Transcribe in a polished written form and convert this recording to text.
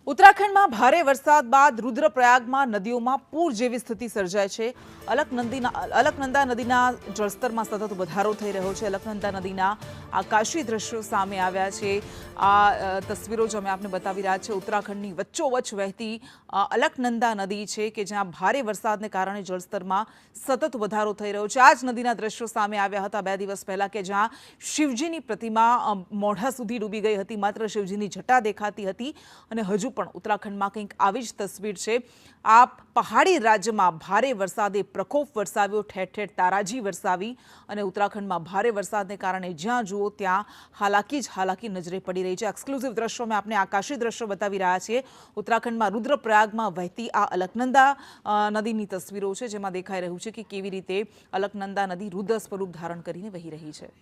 ઉત્તરાખંડમાં ભારે વરસાદ બાદ રુદ્રપ્રયાગમાં નદીઓમાં પૂર જેવી સ્થિતિ સર્જાય છે। અલકનંદા નદીના જળસ્તરમાં સતત વધારો થઈ રહ્યો છે। અલકનંદા નદીના આકાશી દ્રશ્યો સામે આવ્યા છે। આ તસવીરો જ અમે આપને બતાવી રહ્યા છે। ઉત્તરાખંડની વચ્ચોવચ્ચ વહેતી અલકનંદા નદી છે કે જ્યાં ભારે વરસાદને કારણે જળસ્તરમાં સતત વધારો થઈ રહ્યો છે। આ જ નદીના દ્રશ્યો સામે આવ્યા હતા 2 દિવસ પહેલા કે જ્યાં શિવજીની પ્રતિમા મોઢા સુધી ડૂબી ગઈ હતી। માત્ર શિવજીની જટા દેખાતી હતી અને હજુ પણ ઉત્તરાખંડમાં કંઈક આવી જ તસવીર છે। આ પહાડી રાજ્યમાં ભારે વરસાદે પ્રકોપ વરસાવ્યો, ઠેર ઠેર તારાજી વરસાવી અને ઉત્તરાખંડમાં ભારે વરસાદને કારણે જ્યાં જુઓ ત્યાં હાલાકી નજરે પડી રહી છે। એક્સક્લુઝિવ દ્રશ્યો મેં આપને આકાશી દ્રશ્યો બતાવી રહ્યા છીએ। ઉત્તરાખંડમાં રુદ્રપ્રયાગમાં વહેતી આ અલકનંદા નદીની તસવીરો છે જેમાં દેખાઈ રહ્યું છે કે કેવી રીતે અલકનંદા નદી રુદ્ર સ્વરૂપ ધારણ કરીને વહી રહી છે।